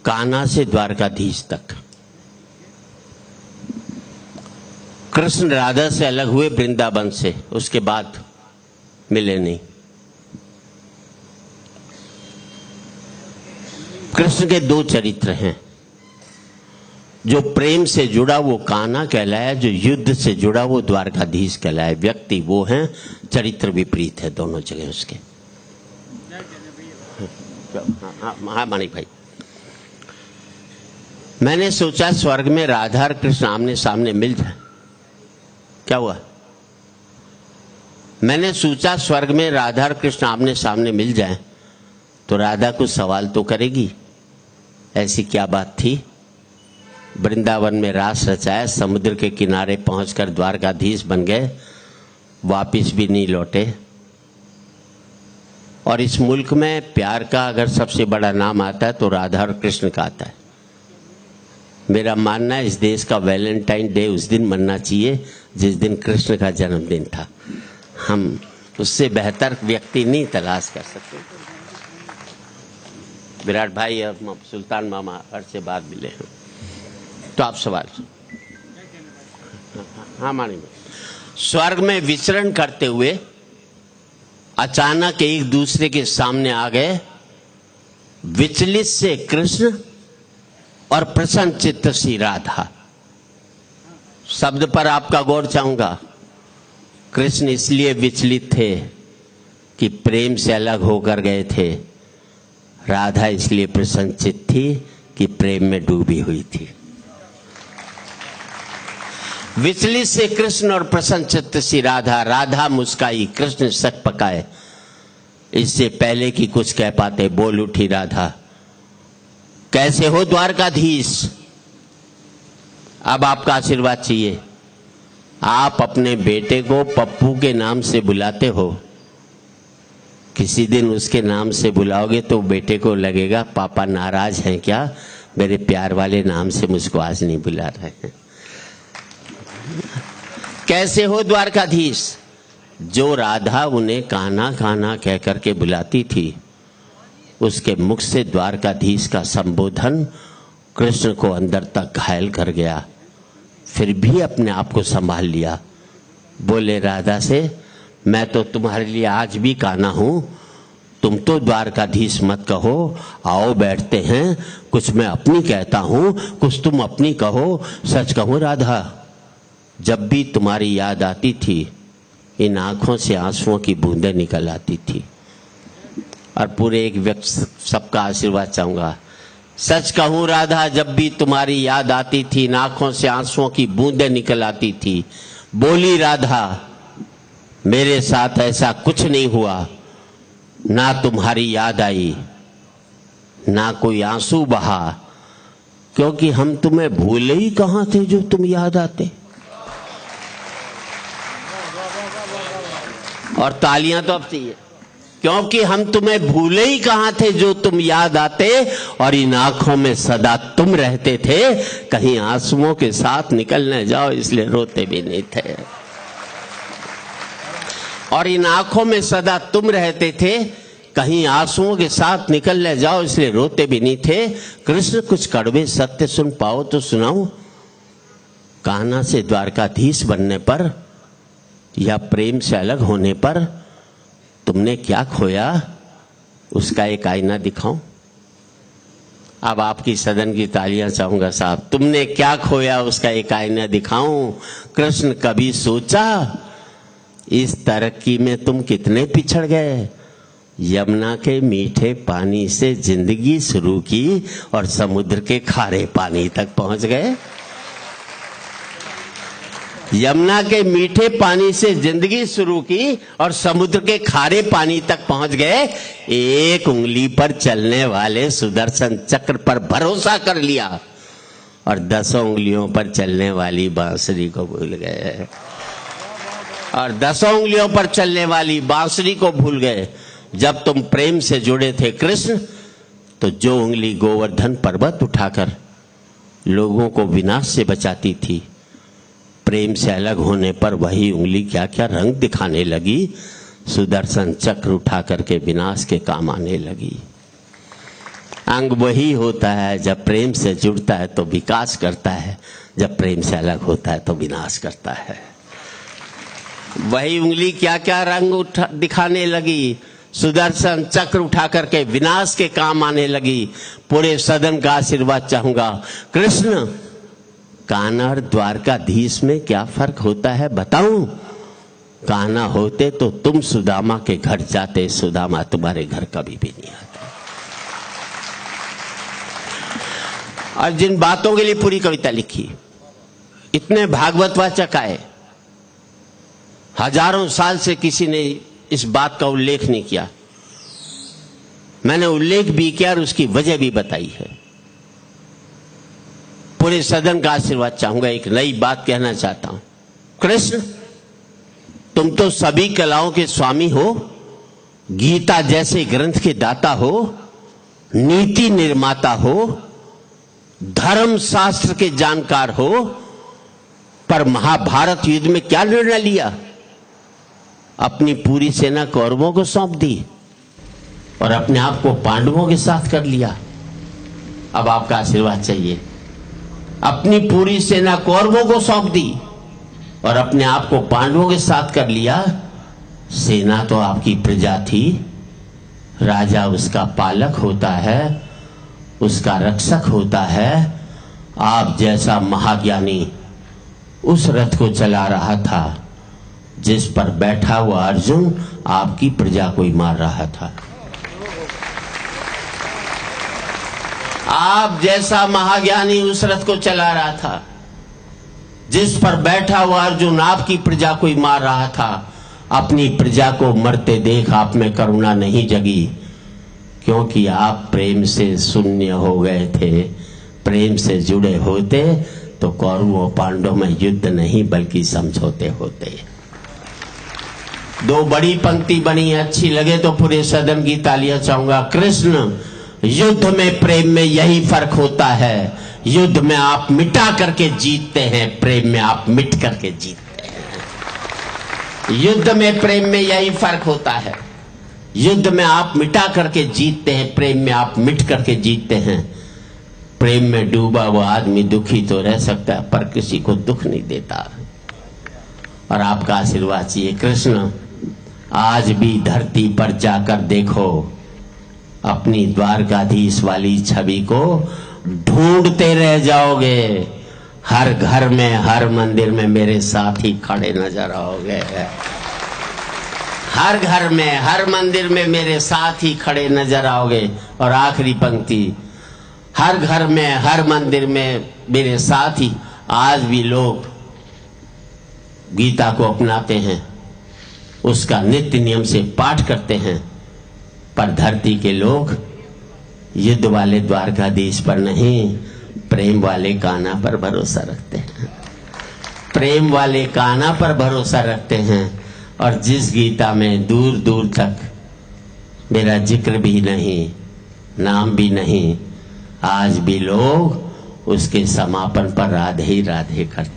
कान्हा से द्वारकाधीश तक। कृष्ण राधा से अलग हुए वृंदावन से, उसके बाद मिले नहीं। कृष्ण के दो चरित्र हैं, जो प्रेम से जुड़ा वो कान्हा कहलाया, जो युद्ध से जुड़ा वो द्वारकाधीश कहलाया। व्यक्ति वो हैं, चरित्र विपरीत है दोनों जगह उसके। हाँ मानिक भाई, मैंने सोचा स्वर्ग में राधा और कृष्ण आमने सामने मिल जाए। क्या हुआ? मैंने सोचा स्वर्ग में राधा और कृष्ण आमने सामने मिल जाएं तो राधा कुछ सवाल तो करेगी। ऐसी क्या बात थी? वृंदावन में रास रचाया, समुद्र के किनारे पहुंचकर द्वारकाधीश बन गए, वापिस भी नहीं लौटे। और इस मुल्क में प्यार का अगर सबसे बड़ा नाम आता है तो राधा और कृष्ण का आता है। मेरा मानना है इस देश का वैलेंटाइन डे उस दिन मनना चाहिए जिस दिन कृष्ण का जन्मदिन था। हम उससे बेहतर व्यक्ति नहीं तलाश कर सकते। विराट भाई और सुल्तान मामा हर से बाद मिले हैं, तो आप सवाल। हाँ मानी, स्वर्ग में विचरण करते हुए अचानक एक दूसरे के सामने आ गए, विचलित से कृष्ण और प्रसन्न चित्त सी राधा। शब्द पर आपका गौर चाहूंगा। कृष्ण इसलिए विचलित थे कि प्रेम से अलग होकर गए थे, राधा इसलिए प्रसन्नचित्त थी कि प्रेम में डूबी हुई थी। विचलित से कृष्ण और प्रसन्नचित्त सी राधा। राधा मुस्काई, कृष्ण सक पकाए। इससे पहले कि कुछ कह पाते बोल उठी राधा, कैसे हो द्वारकाधीश? अब आपका आशीर्वाद चाहिए। आप अपने बेटे को पप्पू के नाम से बुलाते हो, किसी दिन उसके नाम से बुलाओगे तो बेटे को लगेगा पापा नाराज हैं क्या, मेरे प्यार वाले नाम से मुझको आज नहीं बुला रहे हैं। कैसे हो द्वारकाधीश? जो राधा उन्हें कान्हा कान्हा कह करके बुलाती थी, उसके मुख से द्वारकाधीश का संबोधन कृष्ण को अंदर तक घायल कर गया। फिर भी अपने आप को संभाल लिया। बोले राधा से, मैं तो तुम्हारे लिए आज भी कान्हा हूं, तुम तो द्वारकाधीश मत कहो। आओ बैठते हैं, कुछ मैं अपनी कहता हूं, कुछ तुम अपनी कहो। सच कहूं राधा, जब भी तुम्हारी याद आती थी इन आंखों से आंसुओं की बूंदें निकल आती थी। और पूरे एक व्यक्ति सबका आशीर्वाद चाहूंगा। सच कहूं राधा, जब भी तुम्हारी याद आती थी इन आंखों से आंसुओं की बूंदें निकल आती थी। बोली राधा, मेरे साथ ऐसा कुछ नहीं हुआ, ना तुम्हारी याद आई ना कोई आंसू बहा, क्योंकि हम तुम्हें भूले ही कहां थे जो तुम याद आते। और तालियां तो अब चाहिए, क्योंकि हम तुम्हें भूले ही कहां थे जो तुम याद आते, और इन आंखों में सदा तुम रहते थे, कहीं आंसुओं के साथ निकल न जाओ इसलिए रोते भी नहीं थे। और इन आंखों में सदा तुम रहते थे, कहीं आंसुओं के साथ निकल न जाओ इसलिए रोते भी नहीं थे। कृष्ण कुछ कड़वे सत्य सुन पाओ तो सुनाओ। कान्हा से द्वारकाधीश बनने पर या प्रेम से अलग होने पर तुमने क्या खोया, उसका एक आईना दिखाऊं। अब आपकी सदन की तालियां चाहूंगा साहब। तुमने क्या खोया, उसका एक आईना दिखाऊं। कृष्ण कभी सोचा इस तरक्की में तुम कितने पिछड़ गए। यमुना के मीठे पानी से जिंदगी शुरू की और समुद्र के खारे पानी तक पहुंच गए। यमुना के मीठे पानी से जिंदगी शुरू की और समुद्र के खारे पानी तक पहुंच गए। एक उंगली पर चलने वाले सुदर्शन चक्र पर भरोसा कर लिया और 10 उंगलियों पर चलने वाली बांसुरी को भूल गए। और 10 उंगलियों पर चलने वाली बांसुरी को भूल गए। जब तुम प्रेम से जुड़े थे कृष्ण, तो जो उंगली गोवर्धन पर्वत उठाकर लोगों को विनाश से बचाती थी, प्रेम से अलग होने पर वही उंगली क्या क्या रंग दिखाने लगी। सुदर्शन चक्र उठा करके विनाश के काम आने लगी। अंग वही होता है जब प्रेम से जुड़ता है तो विकास करता है, जब प्रेम से अलग होता है तो विनाश करता है। वही उंगली क्या क्या रंग दिखाने लगी, सुदर्शन चक्र उठा करके विनाश के काम आने लगी। पूरे सदन का आशीर्वाद चाहूंगा। कृष्ण, कान्हा और द्वारकाधीश में क्या फर्क होता है बताऊं? कान्हा होते तो तुम सुदामा के घर जाते, सुदामा तुम्हारे घर कभी भी नहीं आता। और जिन बातों के लिए पूरी कविता लिखी, इतने भागवत वाचक आए, हजारों साल से किसी ने इस बात का उल्लेख नहीं किया। मैंने उल्लेख भी किया और उसकी वजह भी बताई है। पूरे सदन का आशीर्वाद चाहूंगा। एक नई बात कहना चाहता हूं। कृष्ण, तुम तो सभी कलाओं के स्वामी हो, गीता जैसे ग्रंथ के दाता हो, नीति निर्माता हो, धर्म शास्त्र के जानकार हो, पर महाभारत युद्ध में क्या निर्णय लिया? अपनी पूरी सेना कौरवों को सौंप दी और अपने आप को पांडवों के साथ कर लिया। अब आपका आशीर्वाद चाहिए। अपनी पूरी सेना कौरवों को सौंप दी और अपने आप को पांडवों के साथ कर लिया। सेना तो आपकी प्रजा थी, राजा उसका पालक होता है, उसका रक्षक होता है। आप जैसा महाज्ञानी उस रथ को चला रहा था जिस पर बैठा हुआ अर्जुन आपकी प्रजा को ही मार रहा था। आप जैसा महाज्ञानी उस रथ को चला रहा था जिस पर बैठा हुआ अर्जुन आपकी प्रजा को ही मार रहा था। अपनी प्रजा को मरते देख आप में करुणा नहीं जगी, क्योंकि आप प्रेम से शून्य हो गए थे। प्रेम से जुड़े होते तो कौरवों पांडवों में युद्ध नहीं बल्कि समझौते होते। दो बड़ी पंक्ति बनी, अच्छी लगे तो पूरे सदन की तालियां चाहूंगा। कृष्ण, युद्ध में प्रेम में यही फर्क होता है। युद्ध में आप मिटा करके जीतते हैं, प्रेम में आप मिट करके जीतते हैं। युद्ध में प्रेम में यही फर्क होता है। युद्ध में आप मिटा करके जीतते हैं, प्रेम में आप मिट करके जीतते हैं। प्रेम में डूबा हुआ आदमी दुखी तो रह सकता है पर किसी को दुख नहीं देता। और आपका आशीर्वाद चाहिए। कृष्ण, आज भी धरती पर जाकर देखो, अपनी द्वारकाधीश वाली छवि को ढूंढते रह जाओगे। हर घर में, हर मंदिर में मेरे साथ ही खड़े नजर आओगे। हर घर में, हर मंदिर में मेरे साथ ही खड़े नजर आओगे। और आखिरी पंक्ति, हर घर में, हर मंदिर में मेरे साथ ही। आज भी लोग गीता को अपनाते हैं, उसका नित्य नियम से पाठ करते हैं, पर धरती के लोग युद्ध वाले द्वारकाधीश पर नहीं, प्रेम वाले कान्हा पर भरोसा रखते हैं। प्रेम वाले कान्हा पर भरोसा रखते हैं। और जिस गीता में दूर दूर तक मेरा जिक्र भी नहीं, नाम भी नहीं, आज भी लोग उसके समापन पर राधे ही राधे करते